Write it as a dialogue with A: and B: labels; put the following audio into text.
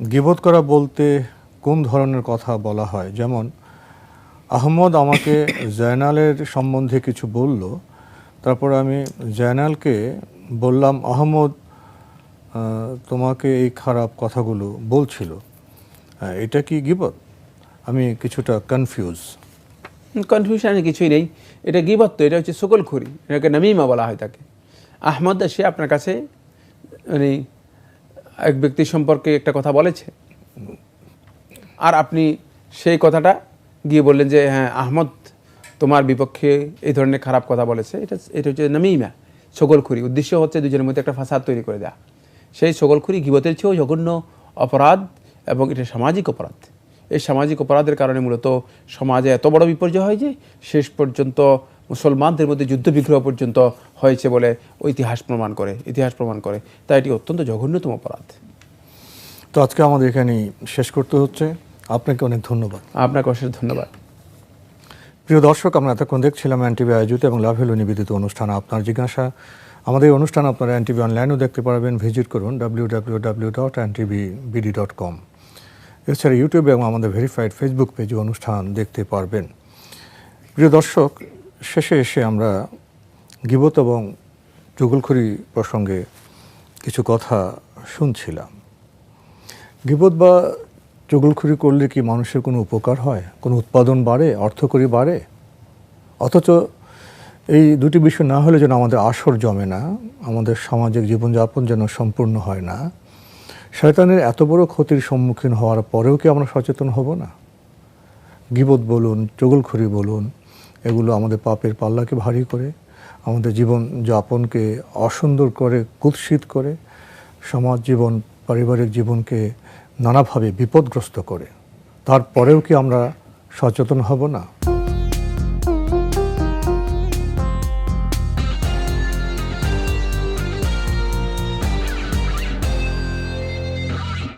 A: গীবত করা বলতে কোন ধরনের কথা বলা হয়? যেমন আহমদ আমাকে জয়নালের সম্বন্ধে কিছু বলল, তারপর আমি জয়নালকে বললাম আহমদ তোমাকে এই খারাপ কথাগুলো বলছিল, এটা কি গীবত? আমি কিছুটা কনফিউজ।
B: কনফিউশনের কিছুই নেই, এটা গীবত তো, এটা হচ্ছে সকলখুরি, এটাকে নামিমা বলা হয় তাকে। আহমদ সে আপনার কাছে মানে এক ব্যক্তি সম্পর্কে একটা কথা বলেছে, আর আপনি সেই কথাটা গিয়ে বললেন যে হ্যাঁ আহমদ তোমার বিপক্ষে এই ধরনের খারাপ কথা বলেছে, এটা হচ্ছে নামিমা, সকলখুরি। উদ্দেশ্য হচ্ছে দুজনের মধ্যে একটা ফাসাদ তৈরি করে দেওয়া। সেই সকলখুরি গীবতের চেয়েও জঘন্য অপরাধ, এবং এটা সামাজিক অপরাধ। এই সামাজিক অপরাধের কারণে মূলত সমাজে এত বড় বিপর্যয় হয় যে শেষ পর্যন্ত মুসলমানদের মধ্যে যুদ্ধবিগ্রহ পর্যন্ত হয়েছে বলে ইতিহাস প্রমাণ করে। তাই এটি অত্যন্ত জঘন্যতম অপরাধ।
A: তো আজকে আমাদের এখানেই শেষ করতে হচ্ছে। আপনাকে অনেক ধন্যবাদ।
B: আপনাকে অশেষ ধন্যবাদ।
A: প্রিয় দর্শক, আমরা এতক্ষণ দেখছিলাম এনটিভি আয়োজিত এবং লাভ হলো নিবেদিত অনুষ্ঠান আপনার জিজ্ঞাসা। আমাদের এই অনুষ্ঠান আপনারা এনটিভি অনলাইনেও দেখতে পারবেন। ভিজিট করুন www.ntvbd.com। এছাড়া ইউটিউবে এবং আমাদের ভেরিফাইড ফেসবুক পেজে অনুষ্ঠান দেখতে পারবেন। প্রিয় দর্শক, শেষে এসে আমরা গীবত এবং চুগলখড়ি প্রসঙ্গে কিছু কথা শুনছিলাম। গীবত বা চুগলখড়ি করলে কি মানুষের কোনো উপকার হয়, কোনো উৎপাদন বাড়ে, অর্থকরী বাড়ে? অথচ এই দুটি বিষয় না হলে যেন আমাদের আসর জমে না, আমাদের সামাজিক জীবনযাপন যেন সম্পূর্ণ হয় না। শয়তানের এত বড় ক্ষতির সম্মুখীন হওয়ার পরেও কি আমরা সচেতন হব না? গীবত বলুন, চুগলখড়ি বলুন, এগুলো আমাদের পাপের পাল্লাকে ভারী করে, আমাদের জীবন যাপনকে অসুন্দর করে, কুৎসিত করে, সমাজ জীবন, পারিবারিক জীবনকে নানাভাবে বিপদগ্রস্ত করে। তারপরেও কি আমরা সচেতন হব না?